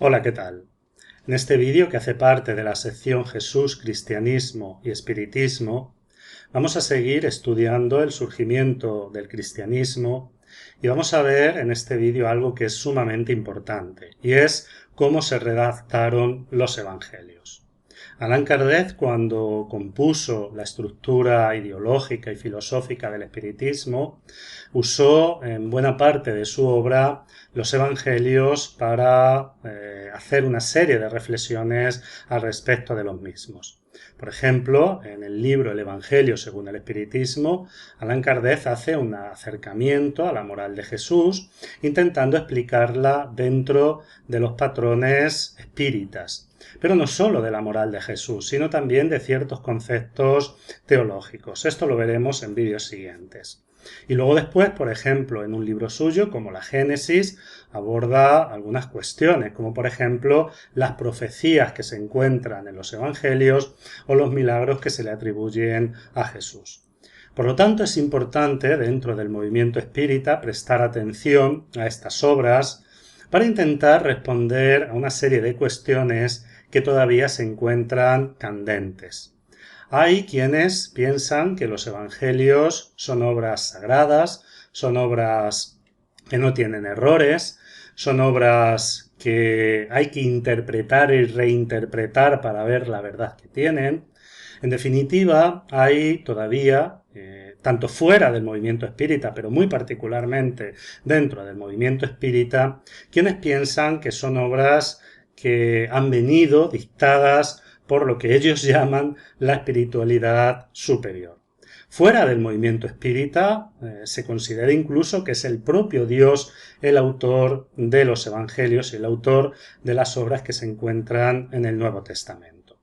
Hola, ¿qué tal? En este vídeo, que hace parte de la sección Jesús, Cristianismo y Espiritismo, vamos a seguir estudiando el surgimiento del cristianismo y vamos a ver en este vídeo algo que es sumamente importante, y es cómo se redactaron los evangelios. Allan Kardec, cuando compuso la estructura ideológica y filosófica del espiritismo, usó en buena parte de su obra los evangelios para hacer una serie de reflexiones al respecto de los mismos. Por ejemplo, en el libro El Evangelio según el Espiritismo, Allan Kardec hace un acercamiento a la moral de Jesús, intentando explicarla dentro de los patrones espíritas, pero no solo de la moral de Jesús, sino también de ciertos conceptos teológicos. Esto lo veremos en vídeos siguientes. Y luego después, por ejemplo, en un libro suyo como la Génesis, aborda algunas cuestiones, como por ejemplo las profecías que se encuentran en los evangelios o los milagros que se le atribuyen a Jesús. Por lo tanto, es importante dentro del movimiento espírita prestar atención a estas obras para intentar responder a una serie de cuestiones que todavía se encuentran candentes. Hay quienes piensan que los evangelios son obras sagradas, son obras que no tienen errores, son obras que hay que interpretar y reinterpretar para ver la verdad que tienen. En definitiva, hay todavía, tanto fuera del movimiento espírita, pero muy particularmente dentro del movimiento espírita, quienes piensan que son obras que han venido dictadas por lo que ellos llaman la espiritualidad superior. Fuera del movimiento espírita se considera incluso que es el propio Dios el autor de los evangelios y el autor de las obras que se encuentran en el Nuevo Testamento.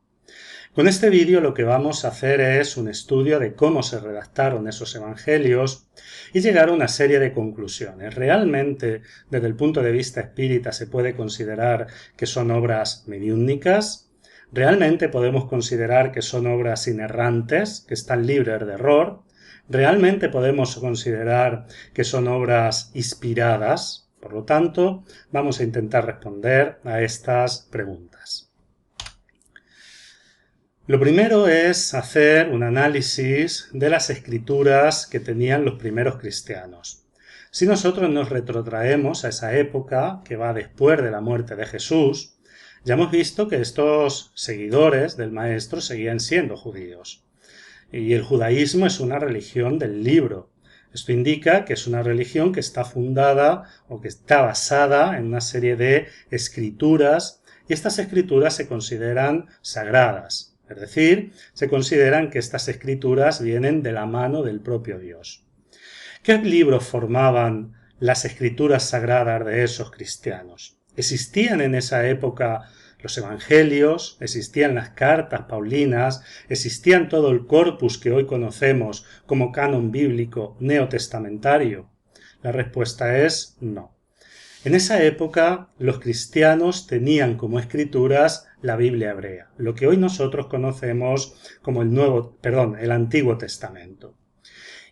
Con este vídeo lo que vamos a hacer es un estudio de cómo se redactaron esos evangelios y llegar a una serie de conclusiones. Realmente, desde el punto de vista espírita, se puede considerar que son obras mediúnicas. Realmente podemos considerar que son obras inerrantes, que están libres de error. Realmente podemos considerar que son obras inspiradas. Por lo tanto, vamos a intentar responder a estas preguntas. Lo primero es hacer un análisis de las escrituras que tenían los primeros cristianos. Si nosotros nos retrotraemos a esa época que va después de la muerte de Jesús, ya hemos visto que estos seguidores del Maestro seguían siendo judíos. Y el judaísmo es una religión del libro. Esto indica que es una religión que está fundada o que está basada en una serie de escrituras, y estas escrituras se consideran sagradas. Es decir, se consideran que estas escrituras vienen de la mano del propio Dios. ¿Qué libros formaban las escrituras sagradas de esos cristianos? Existían en esa época los evangelios, existían las cartas paulinas, existían todo el corpus que hoy conocemos como canon bíblico neotestamentario. La respuesta es no. En esa época los cristianos tenían como escrituras la Biblia hebrea, lo que hoy nosotros conocemos como el Antiguo Testamento.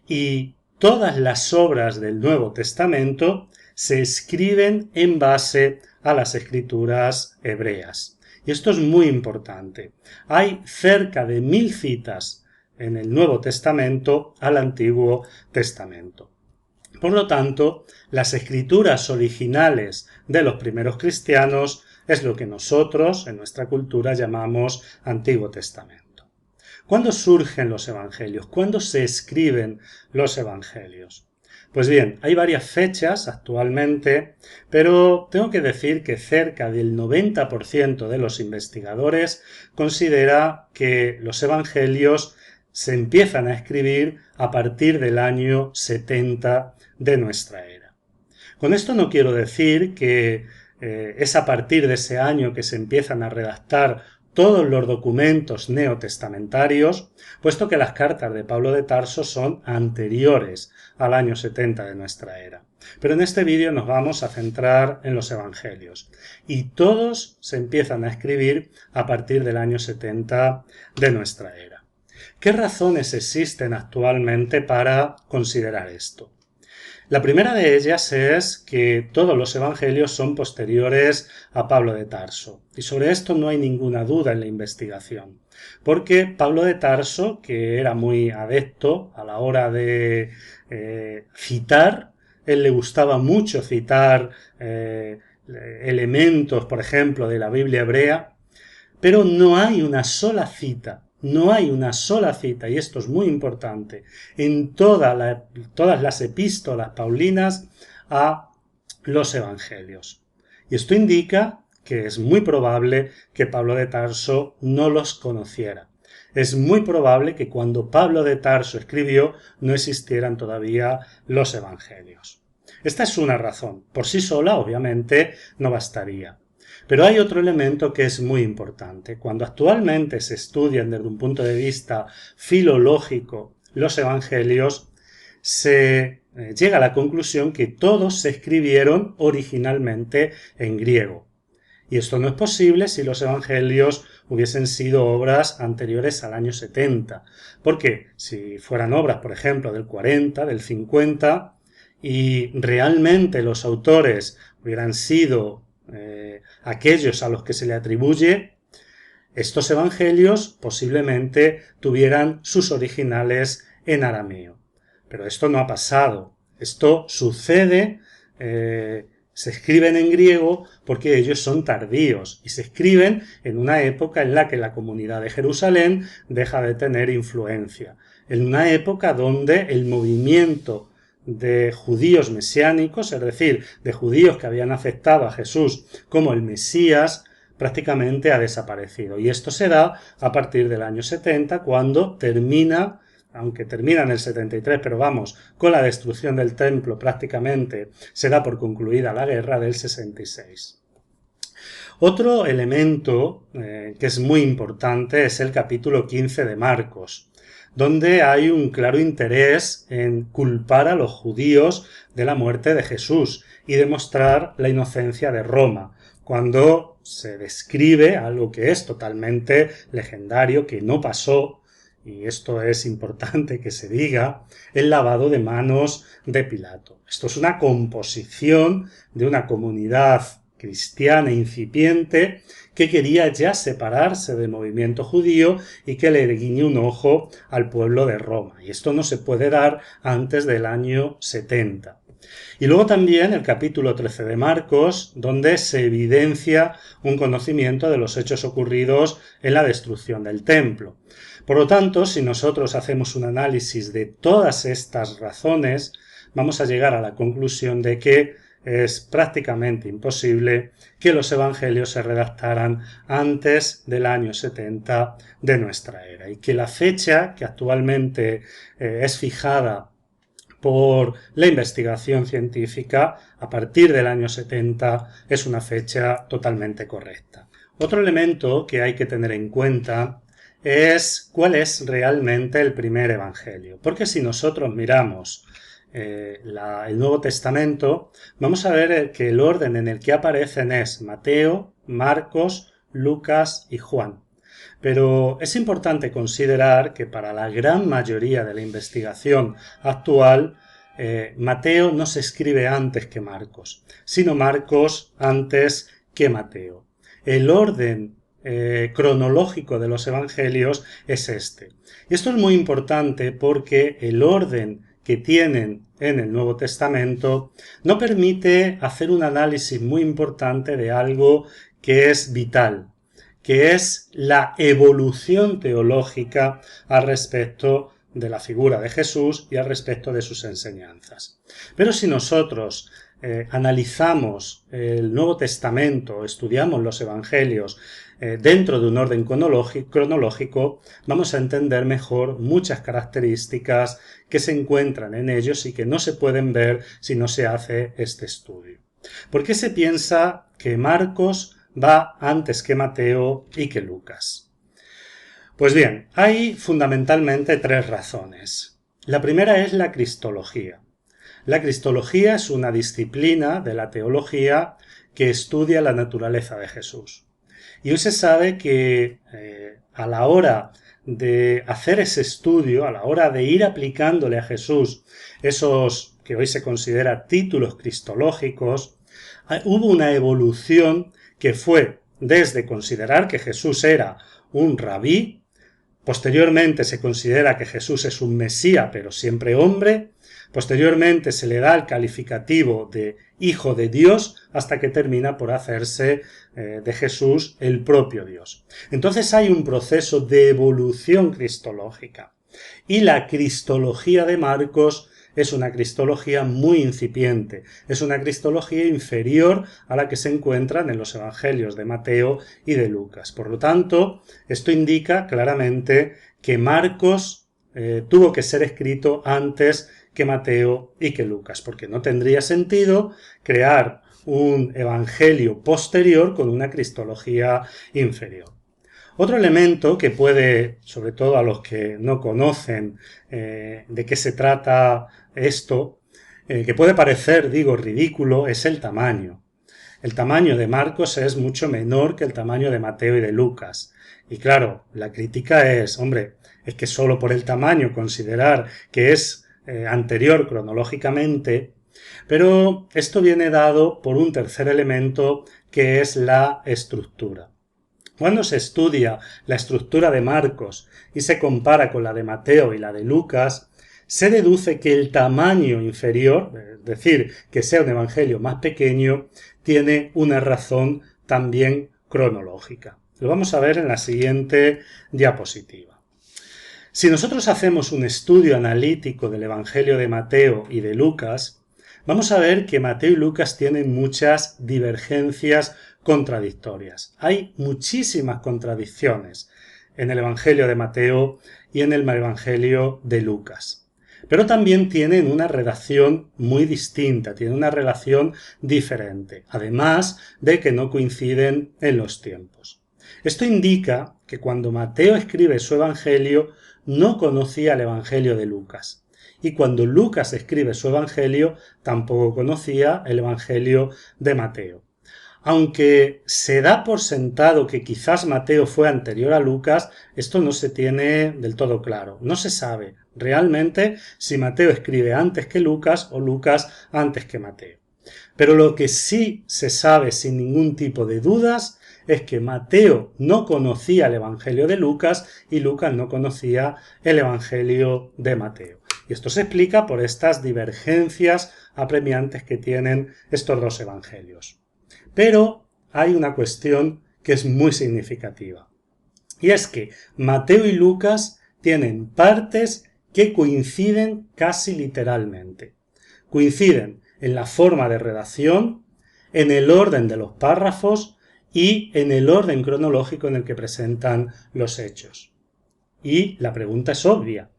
Y todas las obras del Nuevo Testamento se escriben en base a las escrituras hebreas. Y esto es muy importante. Hay cerca de 1000 citas en el Nuevo Testamento al Antiguo Testamento. Por lo tanto, las escrituras originales de los primeros cristianos es lo que nosotros en nuestra cultura llamamos Antiguo Testamento. ¿Cuándo surgen los evangelios? ¿Cuándo se escriben los evangelios? Pues bien, hay varias fechas actualmente, pero tengo que decir que cerca del 90% de los investigadores considera que los evangelios se empiezan a escribir a partir del año 70 de nuestra era. Con esto no quiero decir que es a partir de ese año que se empiezan a redactar todos los documentos neotestamentarios, puesto que las cartas de Pablo de Tarso son anteriores al año 70 de nuestra era. Pero en este vídeo nos vamos a centrar en los evangelios, y todos se empiezan a escribir a partir del año 70 de nuestra era. ¿Qué razones existen actualmente para considerar esto? La primera de ellas es que todos los evangelios son posteriores a Pablo de Tarso, y sobre esto no hay ninguna duda en la investigación, porque Pablo de Tarso, que era muy adepto a la hora de citar, él le gustaba mucho citar elementos, por ejemplo, de la Biblia hebrea, pero no hay una sola cita, no hay una sola cita, y esto es muy importante, en todas las epístolas paulinas a los evangelios. Y esto indica que es muy probable que Pablo de Tarso no los conociera. Es muy probable que cuando Pablo de Tarso escribió no existieran todavía los evangelios. Esta es una razón. Por sí sola, obviamente, no bastaría. Pero hay otro elemento que es muy importante. Cuando actualmente se estudian desde un punto de vista filológico los evangelios, se llega a la conclusión que todos se escribieron originalmente en griego. Y esto no es posible si los evangelios hubiesen sido obras anteriores al año 70. Porque si fueran obras, por ejemplo, del 40, del 50, y realmente los autores hubieran sido aquellos a los que se le atribuye, estos evangelios posiblemente tuvieran sus originales en arameo. Pero esto no ha pasado. Esto sucede, se escriben en griego porque ellos son tardíos y se escriben en una época en la que la comunidad de Jerusalén deja de tener influencia. En una época donde el movimiento de judíos mesiánicos, es decir, de judíos que habían aceptado a Jesús como el Mesías, prácticamente ha desaparecido. Y esto se da a partir del año 70, cuando termina, aunque termina en el 73, pero vamos, con la destrucción del templo prácticamente se da por concluida la guerra del 66. Otro elemento que es muy importante es el capítulo 15 de Marcos, donde hay un claro interés en culpar a los judíos de la muerte de Jesús y demostrar la inocencia de Roma, cuando se describe algo que es totalmente legendario, que no pasó, y esto es importante que se diga, el lavado de manos de Pilato. Esto es una composición de una comunidad cristiana incipiente que quería ya separarse del movimiento judío y que le guiñe un ojo al pueblo de Roma. Y esto no se puede dar antes del año 70. Y luego también el capítulo 13 de Marcos, donde se evidencia un conocimiento de los hechos ocurridos en la destrucción del templo. Por lo tanto, si nosotros hacemos un análisis de todas estas razones, vamos a llegar a la conclusión de que es prácticamente imposible que los evangelios se redactaran antes del año 70 de nuestra era y que la fecha que actualmente es fijada por la investigación científica a partir del año 70 es una fecha totalmente correcta. Otro elemento que hay que tener en cuenta es cuál es realmente el primer evangelio, porque si nosotros miramos el Nuevo Testamento, vamos a ver que el orden en el que aparecen es Mateo, Marcos, Lucas y Juan. Pero es importante considerar que para la gran mayoría de la investigación actual, Mateo no se escribe antes que Marcos, sino Marcos antes que Mateo. El orden cronológico de los evangelios es este. Y esto es muy importante porque el orden que tienen en el Nuevo Testamento no permite hacer un análisis muy importante de algo que es vital, que es la evolución teológica al respecto de la figura de Jesús y al respecto de sus enseñanzas. Pero si nosotros analizamos el Nuevo Testamento, estudiamos los Evangelios dentro de un orden cronológico, vamos a entender mejor muchas características que se encuentran en ellos y que no se pueden ver si no se hace este estudio. ¿Por qué se piensa que Marcos va antes que Mateo y que Lucas? Pues bien, hay fundamentalmente tres razones. La primera es la cristología. La cristología es una disciplina de la teología que estudia la naturaleza de Jesús. Y hoy se sabe que a la hora de hacer ese estudio, a la hora de ir aplicándole a Jesús esos que hoy se considera títulos cristológicos, hubo una evolución que fue desde considerar que Jesús era un rabí, posteriormente se considera que Jesús es un Mesías, pero siempre hombre, posteriormente se le da el calificativo de Hijo de Dios, hasta que termina por hacerse de Jesús el propio Dios. Entonces hay un proceso de evolución cristológica. Y la cristología de Marcos es una cristología muy incipiente, es una cristología inferior a la que se encuentran en los evangelios de Mateo y de Lucas. Por lo tanto, esto indica claramente que Marcos tuvo que ser escrito antes que Mateo y que Lucas, porque no tendría sentido crear un evangelio posterior con una cristología inferior. Otro elemento que puede, sobre todo a los que no conocen de qué se trata esto, que puede parecer, ridículo, es el tamaño. El tamaño de Marcos es mucho menor que el tamaño de Mateo y de Lucas. Y claro, la crítica es, hombre, es que solo por el tamaño considerar que es anterior cronológicamente, pero esto viene dado por un tercer elemento que es la estructura. Cuando se estudia la estructura de Marcos y se compara con la de Mateo y la de Lucas, se deduce que el tamaño inferior, es decir, que sea un evangelio más pequeño, tiene una razón también cronológica. Lo vamos a ver en la siguiente diapositiva. Si nosotros hacemos un estudio analítico del evangelio de Mateo y de Lucas, vamos a ver que Mateo y Lucas tienen muchas divergencias contradictorias. Hay muchísimas contradicciones en el evangelio de Mateo y en el evangelio de Lucas. Pero también tienen una redacción muy distinta, tienen una relación diferente, además de que no coinciden en los tiempos. Esto indica que cuando Mateo escribe su evangelio no conocía el evangelio de Lucas. Y cuando Lucas escribe su evangelio tampoco conocía el evangelio de Mateo. Aunque se da por sentado que quizás Mateo fue anterior a Lucas, esto no se tiene del todo claro. No se sabe realmente si Mateo escribe antes que Lucas o Lucas antes que Mateo. Pero lo que sí se sabe sin ningún tipo de dudas es que Mateo no conocía el evangelio de Lucas y Lucas no conocía el evangelio de Mateo. Y esto se explica por estas divergencias apremiantes que tienen estos dos evangelios. Pero hay una cuestión que es muy significativa. Y es que Mateo y Lucas tienen partes que coinciden casi literalmente. Coinciden en la forma de redacción, en el orden de los párrafos y en el orden cronológico en el que presentan los hechos. Y la pregunta es obvia.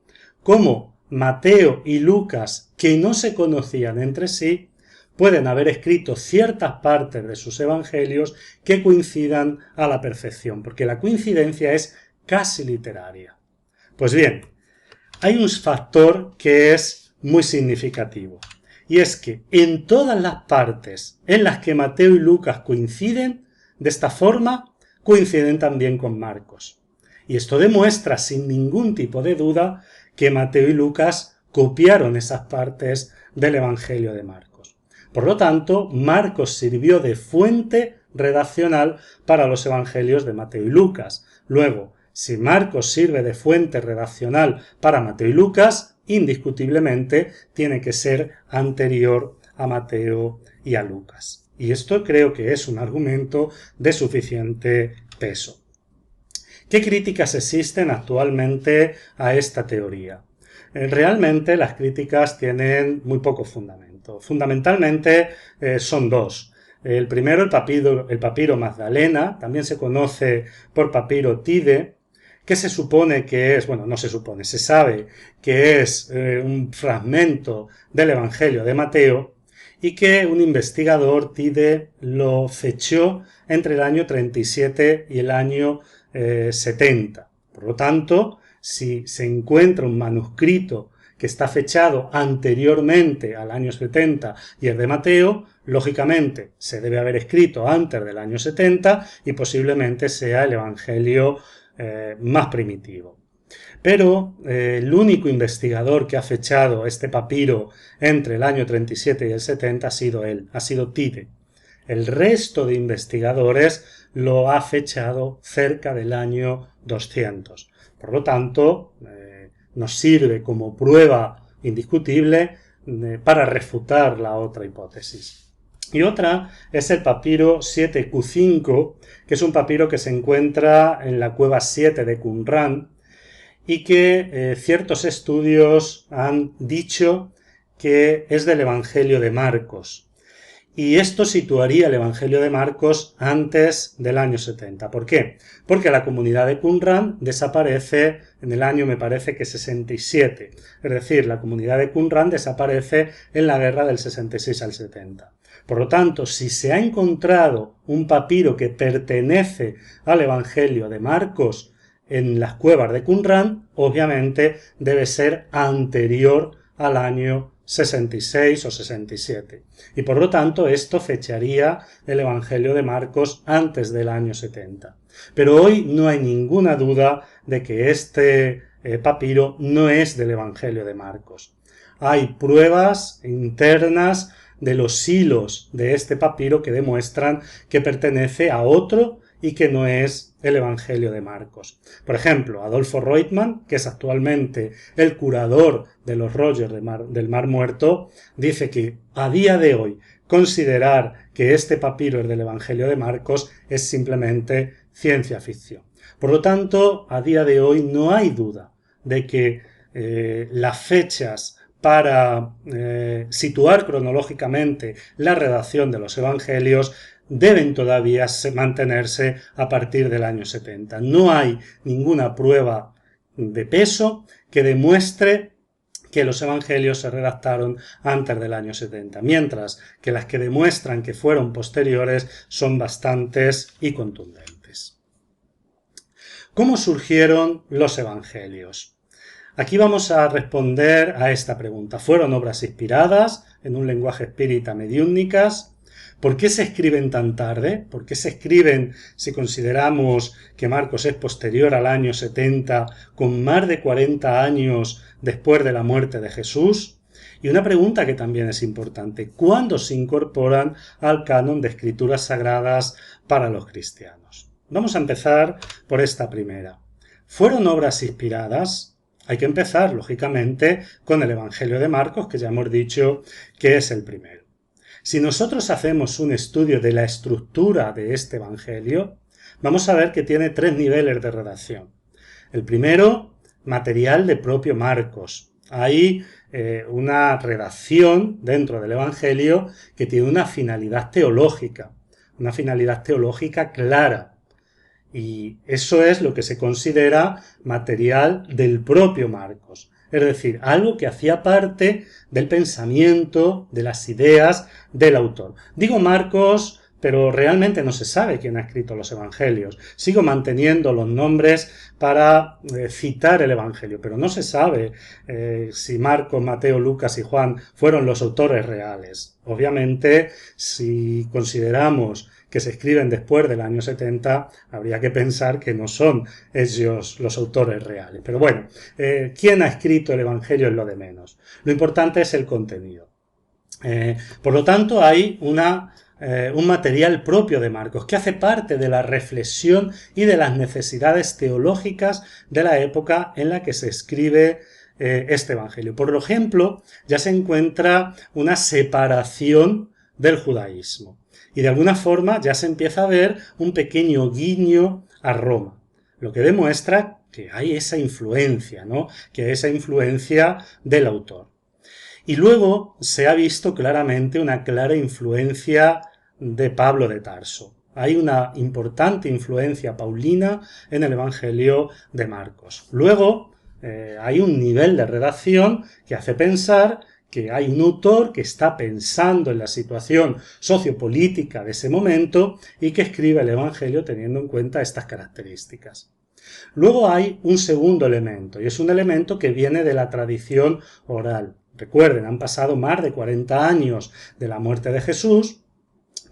¿Cómo Mateo y Lucas, que no se conocían entre sí, pueden haber escrito ciertas partes de sus evangelios que coincidan a la perfección? Porque la coincidencia es casi literaria. Pues bien, hay un factor que es muy significativo. Y es que en todas las partes en las que Mateo y Lucas coinciden, de esta forma, coinciden también con Marcos. Y esto demuestra sin ningún tipo de duda que Mateo y Lucas copiaron esas partes del Evangelio de Marcos. Por lo tanto, Marcos sirvió de fuente redaccional para los Evangelios de Mateo y Lucas. Luego, si Marcos sirve de fuente redaccional para Mateo y Lucas, indiscutiblemente tiene que ser anterior a Mateo y a Lucas. Y esto creo que es un argumento de suficiente peso. ¿Qué críticas existen actualmente a esta teoría? Realmente las críticas tienen muy poco fundamento. Fundamentalmente son dos. El primero, el papiro Magdalena, también se conoce por papiro Tide, que se supone que es, bueno, no se supone, se sabe que es un fragmento del Evangelio de Mateo y que un investigador, Tide, lo fechó entre el año 37 y el año 70. Por lo tanto, si se encuentra un manuscrito que está fechado anteriormente al año 70 y es de Mateo, lógicamente se debe haber escrito antes del año 70 y posiblemente sea el Evangelio más primitivo. Pero el único investigador que ha fechado este papiro entre el año 37 y el 70 ha sido él, ha sido Tite. El resto de investigadores lo ha fechado cerca del año 200. Por lo tanto, nos sirve como prueba indiscutible para refutar la otra hipótesis. Y otra es el papiro 7Q5, que es un papiro que se encuentra en la cueva 7 de Qumran y que ciertos estudios han dicho que es del Evangelio de Marcos. Y esto situaría el Evangelio de Marcos antes del año 70. ¿Por qué? Porque la comunidad de Qumran desaparece en el año, me parece que 67. Es decir, la comunidad de Qumran desaparece en la guerra del 66 al 70. Por lo tanto, si se ha encontrado un papiro que pertenece al Evangelio de Marcos en las cuevas de Qumran, obviamente debe ser anterior al año 66 o 67. Y por lo tanto esto fecharía el Evangelio de Marcos antes del año 70. Pero hoy no hay ninguna duda de que este papiro no es del Evangelio de Marcos. Hay pruebas internas de los hilos de este papiro que demuestran que pertenece a otro y que no es el Evangelio de Marcos. Por ejemplo, Adolfo Reutemann, que es actualmente el curador de los rollos del Mar Muerto, dice que a día de hoy considerar que este papiro es del Evangelio de Marcos es simplemente ciencia ficción. Por lo tanto, a día de hoy no hay duda de que las fechas para situar cronológicamente la redacción de los evangelios deben todavía mantenerse a partir del año 70. No hay ninguna prueba de peso que demuestre que los evangelios se redactaron antes del año 70, mientras que las que demuestran que fueron posteriores son bastantes y contundentes. ¿Cómo surgieron los evangelios? Aquí vamos a responder a esta pregunta. ¿Fueron obras inspiradas en un lenguaje espírita mediúmnicas? ¿Por qué se escriben tan tarde? ¿Por qué se escriben, si consideramos que Marcos es posterior al año 70, con más de 40 años después de la muerte de Jesús? Y una pregunta que también es importante: ¿cuándo se incorporan al canon de escrituras sagradas para los cristianos? Vamos a empezar por esta primera. ¿Fueron obras inspiradas? Hay que empezar, lógicamente, con el Evangelio de Marcos, que ya hemos dicho que es el primero. Si nosotros hacemos un estudio de la estructura de este Evangelio, vamos a ver que tiene 3 niveles de redacción. El primero, material de propio Marcos. Hay una redacción dentro del Evangelio que tiene una finalidad teológica clara. Y eso es lo que se considera material del propio Marcos. Es decir, algo que hacía parte del pensamiento, de las ideas del autor. Digo Marcos, pero realmente no se sabe quién ha escrito los evangelios. Sigo manteniendo los nombres para citar el evangelio, pero no se sabe si Marcos, Mateo, Lucas y Juan fueron los autores reales. Obviamente, si consideramos que se escriben después del año 70, habría que pensar que no son ellos los autores reales. Pero bueno, quién ha escrito el Evangelio es lo de menos. Lo importante es el contenido. Por lo tanto, hay un material propio de Marcos que hace parte de la reflexión y de las necesidades teológicas de la época en la que se escribe este Evangelio. Por ejemplo, ya se encuentra una separación del judaísmo. Y de alguna forma ya se empieza a ver un pequeño guiño a Roma, lo que demuestra que hay esa influencia, ¿no? Que hay esa influencia del autor. Y luego se ha visto claramente una clara influencia de Pablo de Tarso. Hay una importante influencia paulina en el Evangelio de Marcos. Luego hay un nivel de redacción que hace pensar que hay un autor que está pensando en la situación sociopolítica de ese momento y que escribe el Evangelio teniendo en cuenta estas características. Luego hay un segundo elemento, y es un elemento que viene de la tradición oral. Recuerden, han pasado más de 40 años de la muerte de Jesús,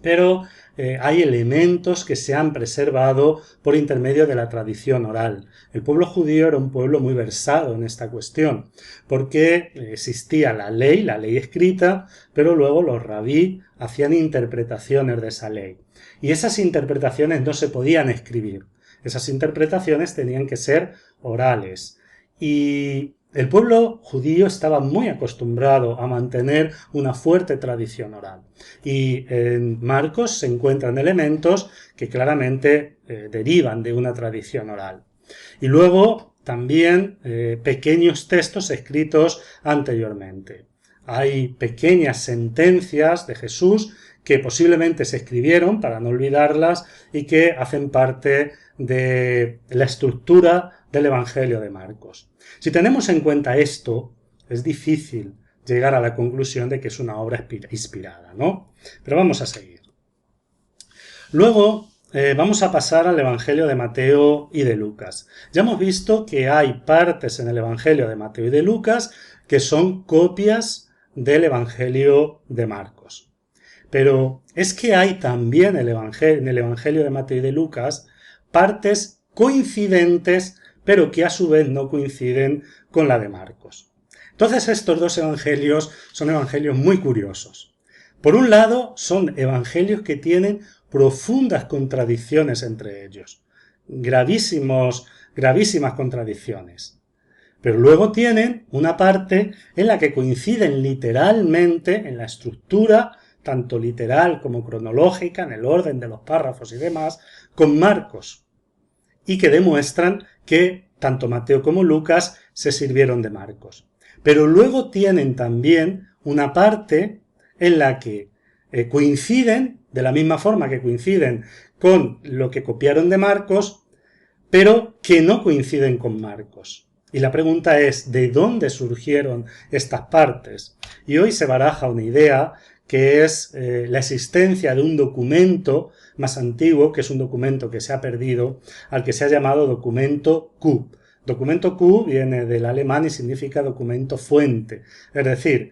pero hay elementos que se han preservado por intermedio de la tradición oral. El pueblo judío era un pueblo muy versado en esta cuestión, porque existía la ley escrita, pero luego los rabí hacían interpretaciones de esa ley. Y esas interpretaciones no se podían escribir. Esas interpretaciones tenían que ser orales. Y el pueblo judío estaba muy acostumbrado a mantener una fuerte tradición oral. Y en Marcos se encuentran elementos que claramente derivan de una tradición oral. Y luego también pequeños textos escritos anteriormente. Hay pequeñas sentencias de Jesús que posiblemente se escribieron para no olvidarlas y que hacen parte de la estructura del Evangelio de Marcos. Si tenemos en cuenta esto, es difícil llegar a la conclusión de que es una obra inspirada, ¿no? Pero vamos a seguir. Luego vamos a pasar al Evangelio de Mateo y de Lucas. Ya hemos visto que hay partes en el Evangelio de Mateo y de Lucas que son copias del Evangelio de Marcos. Pero es que hay también en el Evangelio de Mateo y de Lucas partes coincidentes, pero que a su vez no coinciden con la de Marcos. Entonces estos dos evangelios son evangelios muy curiosos. Por un lado, son evangelios que tienen profundas contradicciones entre ellos, gravísimas contradicciones. Pero luego tienen una parte en la que coinciden literalmente en la estructura, tanto literal como cronológica, en el orden de los párrafos y demás, con Marcos, y que demuestran que tanto Mateo como Lucas se sirvieron de Marcos. Pero luego tienen también una parte en la que coinciden, de la misma forma que coinciden con lo que copiaron de Marcos, pero que no coinciden con Marcos. Y la pregunta es, ¿de dónde surgieron estas partes? Y hoy se baraja una idea que es la existencia de un documento más antiguo, que es un documento que se ha perdido, al que se ha llamado documento Q. Documento Q viene del alemán y significa documento fuente. Es decir,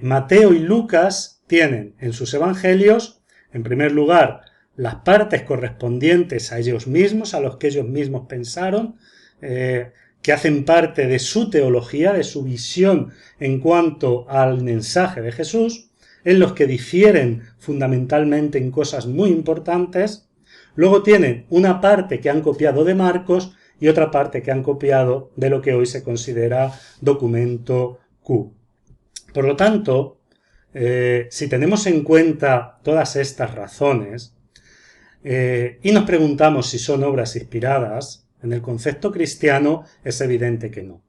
Mateo y Lucas tienen en sus evangelios, en primer lugar, las partes correspondientes a ellos mismos, a los que ellos mismos pensaron, que hacen parte de su teología, de su visión en cuanto al mensaje de Jesús, en los que difieren fundamentalmente en cosas muy importantes. Luego tienen una parte que han copiado de Marcos y otra parte que han copiado de lo que hoy se considera documento Q. Por lo tanto, si tenemos en cuenta todas estas razones y nos preguntamos si son obras inspiradas, en el concepto cristiano es evidente que no.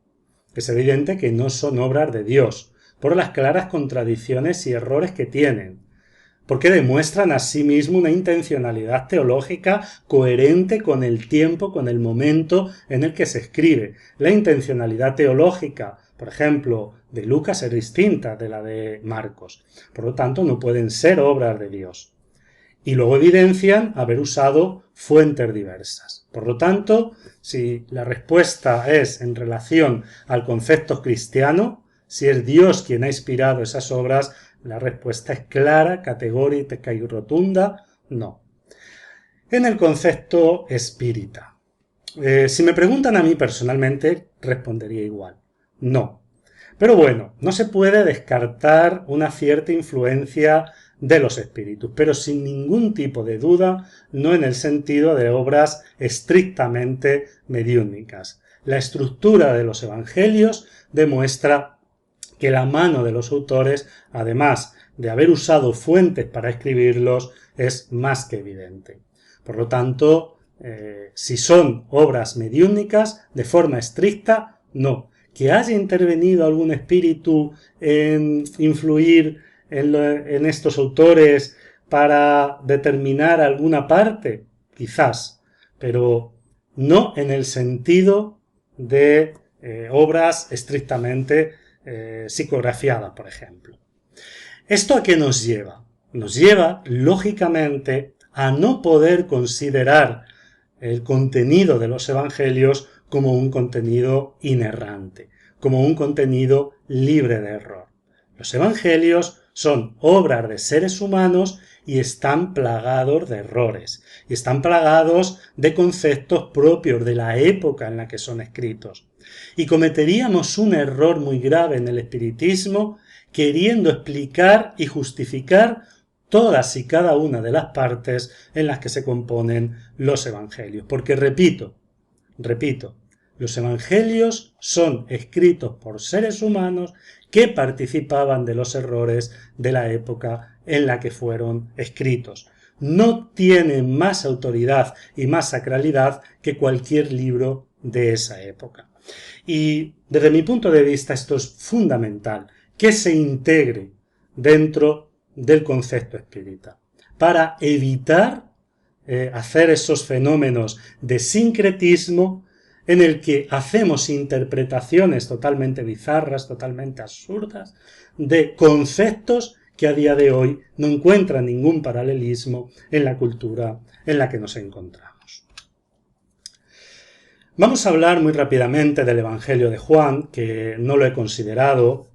Es evidente que no son obras de Dios, por las claras contradicciones y errores que tienen, porque demuestran a sí mismo una intencionalidad teológica coherente con el tiempo, con el momento en el que se escribe. La intencionalidad teológica, por ejemplo, de Lucas es distinta de la de Marcos, por lo tanto no pueden ser obras de Dios. Y luego evidencian haber usado fuentes diversas. Por lo tanto, si la respuesta es en relación al concepto cristiano, si es Dios quien ha inspirado esas obras, la respuesta es clara, categórica y rotunda, no. En el concepto espírita, si me preguntan a mí personalmente, respondería igual, no. Pero bueno, no se puede descartar una cierta influencia de los espíritus, pero sin ningún tipo de duda, no en el sentido de obras estrictamente mediúnicas. La estructura de los evangelios demuestra que la mano de los autores, además de haber usado fuentes para escribirlos, es más que evidente. Por lo tanto, si son obras mediúnicas, de forma estricta, no. Que haya intervenido algún espíritu en influir en estos autores para determinar alguna parte, quizás, pero no en el sentido de obras estrictamente psicografiadas, por ejemplo. ¿Esto a qué nos lleva? Nos lleva, lógicamente, a no poder considerar el contenido de los evangelios como un contenido inerrante, como un contenido libre de error. Los evangelios son obras de seres humanos y están plagados de errores, y están plagados de conceptos propios de la época en la que son escritos. Y cometeríamos un error muy grave en el espiritismo queriendo explicar y justificar todas y cada una de las partes en las que se componen los evangelios. Porque repito, los evangelios son escritos por seres humanos que participaban de los errores de la época en la que fueron escritos. No tienen más autoridad y más sacralidad que cualquier libro de esa época. Y desde mi punto de vista esto es fundamental, que se integre dentro del concepto espírita, para evitar hacer esos fenómenos de sincretismo en el que hacemos interpretaciones totalmente bizarras, totalmente absurdas, de conceptos que a día de hoy no encuentran ningún paralelismo en la cultura en la que nos encontramos. Vamos a hablar muy rápidamente del Evangelio de Juan, que no lo he considerado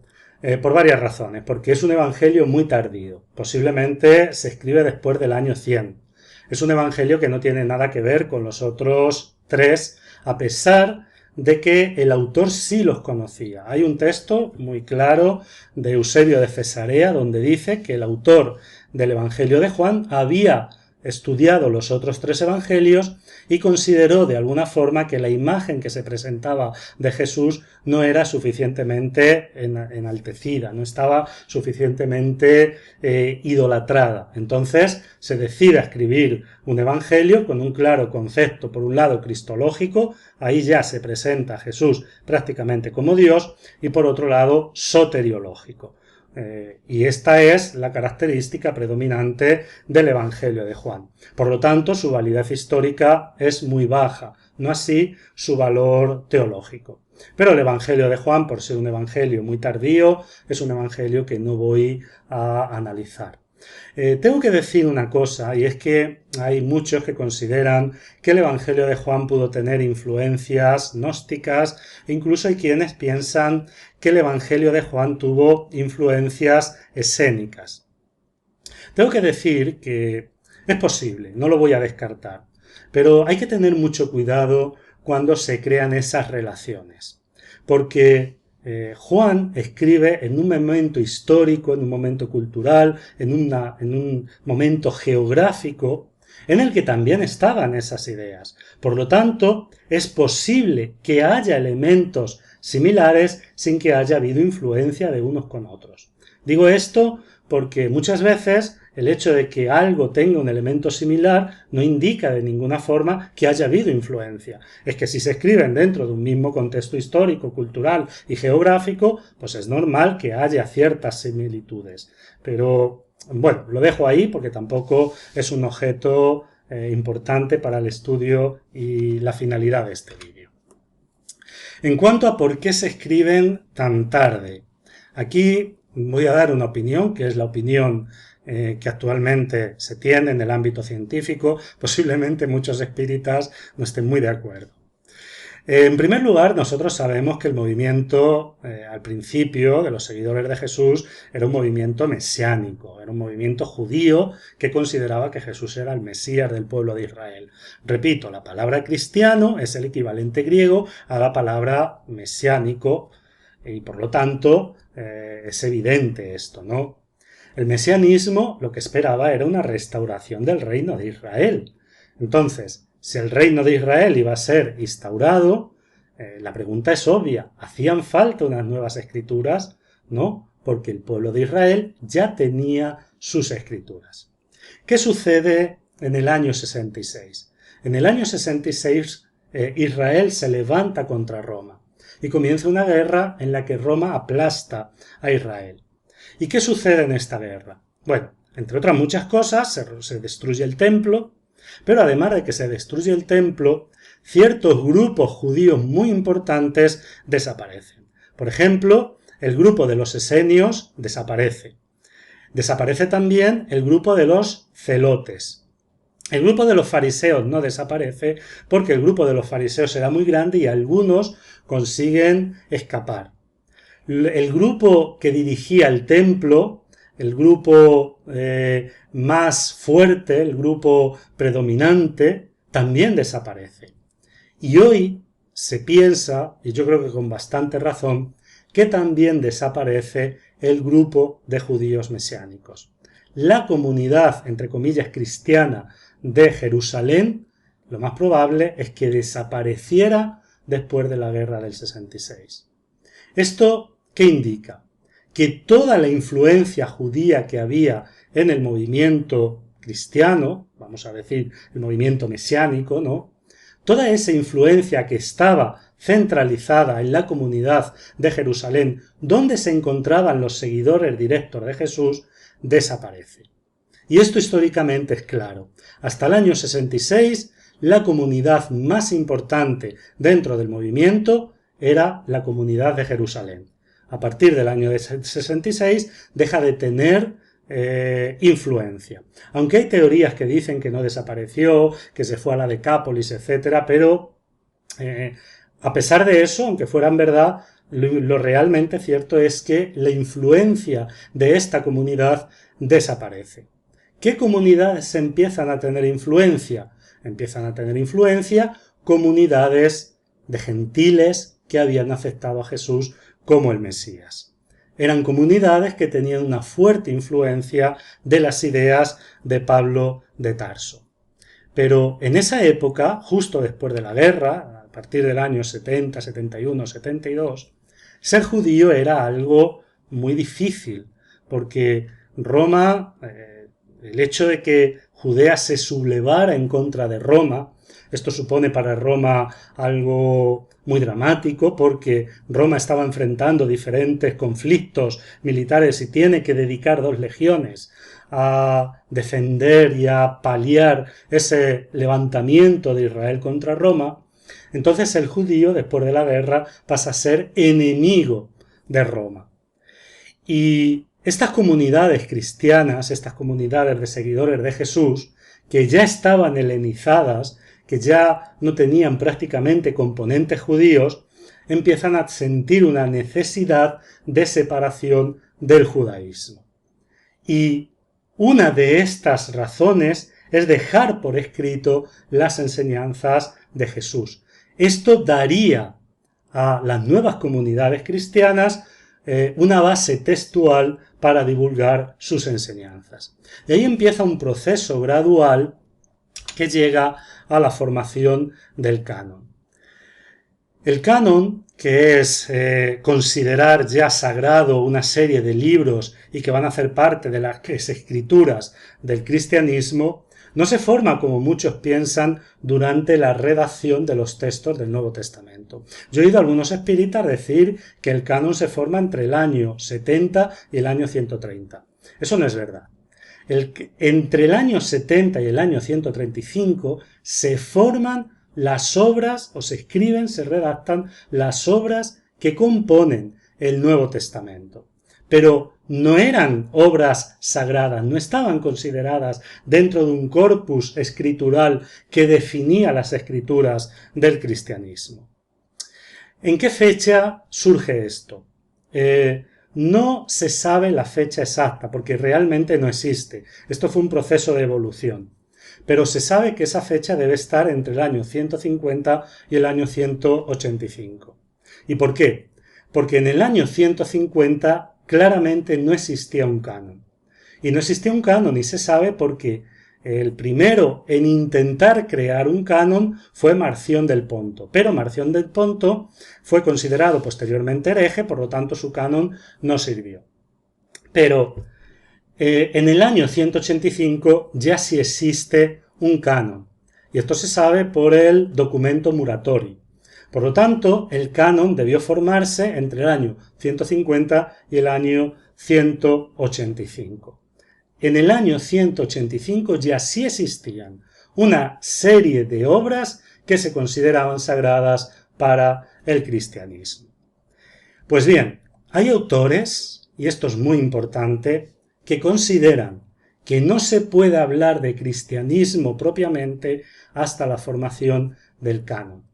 por varias razones, porque es un evangelio muy tardío, posiblemente se escribe después del año 100. Es un evangelio que no tiene nada que ver con los otros tres, a pesar de que el autor sí los conocía. Hay un texto muy claro de Eusebio de Cesarea donde dice que el autor del Evangelio de Juan había estudiado los otros tres evangelios y consideró de alguna forma que la imagen que se presentaba de Jesús no era suficientemente enaltecida, no estaba suficientemente idolatrada. Entonces se decide a escribir un evangelio con un claro concepto, por un lado cristológico, ahí ya se presenta a Jesús prácticamente como Dios, y por otro lado soteriológico. Y esta es la característica predominante del Evangelio de Juan. Por lo tanto, su validez histórica es muy baja, no así su valor teológico. Pero el Evangelio de Juan, por ser un evangelio muy tardío, es un evangelio que no voy a analizar. Tengo que decir una cosa, y es que hay muchos que consideran que el Evangelio de Juan pudo tener influencias gnósticas, e incluso hay quienes piensan que el Evangelio de Juan tuvo influencias escénicas. Tengo que decir que es posible, no lo voy a descartar, pero hay que tener mucho cuidado cuando se crean esas relaciones, porque Juan escribe en un momento histórico, en un momento cultural, en un momento geográfico en el que también estaban esas ideas. Por lo tanto, es posible que haya elementos similares sin que haya habido influencia de unos con otros. Digo esto porque muchas veces el hecho de que algo tenga un elemento similar no indica de ninguna forma que haya habido influencia. Es que si se escriben dentro de un mismo contexto histórico, cultural y geográfico, pues es normal que haya ciertas similitudes. Pero bueno, lo dejo ahí porque tampoco es un objeto importante para el estudio y la finalidad de este vídeo. En cuanto a por qué se escriben tan tarde, aquí voy a dar una opinión, que es la opinión que actualmente se tiene en el ámbito científico. Posiblemente muchos espíritas no estén muy de acuerdo. En primer lugar, nosotros sabemos que el movimiento al principio de los seguidores de Jesús era un movimiento mesiánico, era un movimiento judío que consideraba que Jesús era el Mesías del pueblo de Israel. Repito, la palabra cristiano es el equivalente griego a la palabra mesiánico y por lo tanto es evidente esto, ¿no? El mesianismo lo que esperaba era una restauración del reino de Israel. Entonces, si el reino de Israel iba a ser instaurado, la pregunta es obvia. ¿Hacían falta unas nuevas escrituras? No, porque el pueblo de Israel ya tenía sus escrituras. ¿Qué sucede en el año 66? En el año 66 Israel se levanta contra Roma y comienza una guerra en la que Roma aplasta a Israel. ¿Y qué sucede en esta guerra? Bueno, entre otras muchas cosas, se destruye el templo, pero además de que se destruye el templo, ciertos grupos judíos muy importantes desaparecen. Por ejemplo, el grupo de los esenios desaparece. Desaparece también el grupo de los celotes. El grupo de los fariseos no desaparece porque el grupo de los fariseos era muy grande y algunos consiguen escapar. El grupo que dirigía el templo el grupo más fuerte, el grupo predominante, también desaparece. Y hoy se piensa, y yo creo que con bastante razón, que también desaparece el grupo de judíos mesiánicos. La comunidad, entre comillas, cristiana de Jerusalén, lo más probable es que desapareciera después de la guerra del 66. ¿Esto qué indica? Que toda la influencia judía que había en el movimiento cristiano, vamos a decir, el movimiento mesiánico, ¿no? Toda esa influencia que estaba centralizada en la comunidad de Jerusalén, donde se encontraban los seguidores directos de Jesús, desaparece. Y esto históricamente es claro. Hasta el año 66, la comunidad más importante dentro del movimiento era la comunidad de Jerusalén. A partir del año 66 deja de tener influencia. Aunque hay teorías que dicen que no desapareció, que se fue a la Decápolis, etc., pero a pesar de eso, aunque fueran verdad, lo realmente cierto es que la influencia de esta comunidad desaparece. ¿Qué comunidades empiezan a tener influencia? Empiezan a tener influencia comunidades de gentiles que habían aceptado a Jesús como el Mesías. Eran comunidades que tenían una fuerte influencia de las ideas de Pablo de Tarso. Pero en esa época, justo después de la guerra, a partir del año 70, 71, 72, ser judío era algo muy difícil, porque Roma, el hecho de que Judea se sublevara en contra de Roma, esto supone para Roma algo muy dramático, porque Roma estaba enfrentando diferentes conflictos militares y tiene que dedicar 2 legiones a defender y a paliar ese levantamiento de Israel contra Roma. Entonces el judío, después de la guerra, pasa a ser enemigo de Roma. Y estas comunidades cristianas, estas comunidades de seguidores de Jesús, que ya estaban helenizadas, que ya no tenían prácticamente componentes judíos, empiezan a sentir una necesidad de separación del judaísmo. Y una de estas razones es dejar por escrito las enseñanzas de Jesús. Esto daría a las nuevas comunidades cristianas una base textual para divulgar sus enseñanzas. Y ahí empieza un proceso gradual que llega a la formación del canon. El canon, que es considerar ya sagrado una serie de libros y que van a hacer parte de las escrituras del cristianismo, no se forma, como muchos piensan, durante la redacción de los textos del Nuevo Testamento. Yo he oído a algunos espíritas decir que el canon se forma entre el año 70 y el año 130. Eso no es verdad. Entre el año 70 y el año 135 se forman las obras, o se escriben, se redactan las obras que componen el Nuevo Testamento. Pero no eran obras sagradas, no estaban consideradas dentro de un corpus escritural que definía las escrituras del cristianismo. ¿En qué fecha surge esto? No se sabe la fecha exacta, porque realmente no existe. Esto fue un proceso de evolución. Pero se sabe que esa fecha debe estar entre el año 150 y el año 185. ¿Y por qué? Porque en el año 150 claramente no existía un canon. Y no existía un canon, y se sabe porque el primero en intentar crear un canon fue Marción del Ponto. Pero Marción del Ponto fue considerado posteriormente hereje, por lo tanto su canon no sirvió. Pero en el año 185 ya sí existe un canon. Y esto se sabe por el documento Muratori. Por lo tanto, el canon debió formarse entre el año 150 y el año 185. En el año 185 ya sí existían una serie de obras que se consideraban sagradas para el cristianismo. Pues bien, hay autores, y esto es muy importante, que consideran que no se puede hablar de cristianismo propiamente hasta la formación del canon,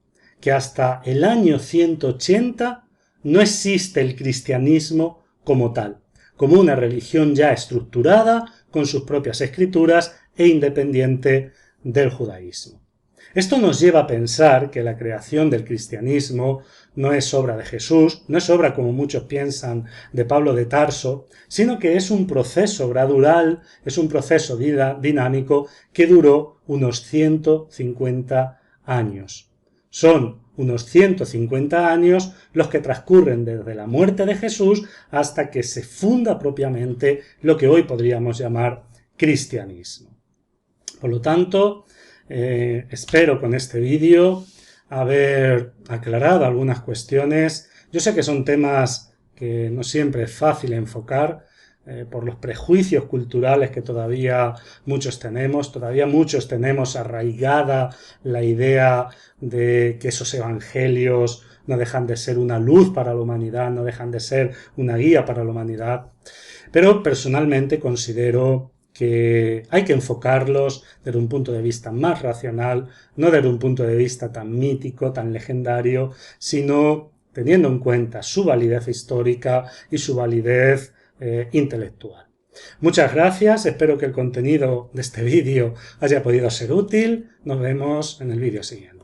que hasta el año 180 no existe el cristianismo como tal. como una religión ya estructurada, con sus propias escrituras e independiente del judaísmo. Esto nos lleva a pensar que la creación del cristianismo no es obra de Jesús, no es obra, como muchos piensan, de Pablo de Tarso, sino que es un proceso gradual, es un proceso dinámico que duró unos 150 años. Son unos 150 años los que transcurren desde la muerte de Jesús hasta que se funda propiamente lo que hoy podríamos llamar cristianismo. Por lo tanto, espero con este vídeo haber aclarado algunas cuestiones. Yo sé que son temas que no siempre es fácil enfocar por los prejuicios culturales que todavía muchos tenemos arraigada la idea de que esos evangelios no dejan de ser una luz para la humanidad, no dejan de ser una guía para la humanidad. Pero personalmente considero que hay que enfocarlos desde un punto de vista más racional, no desde un punto de vista tan mítico, tan legendario, sino teniendo en cuenta su validez histórica y su validez intelectual. Muchas gracias, espero que el contenido de este vídeo haya podido ser útil. Nos vemos en el vídeo siguiente.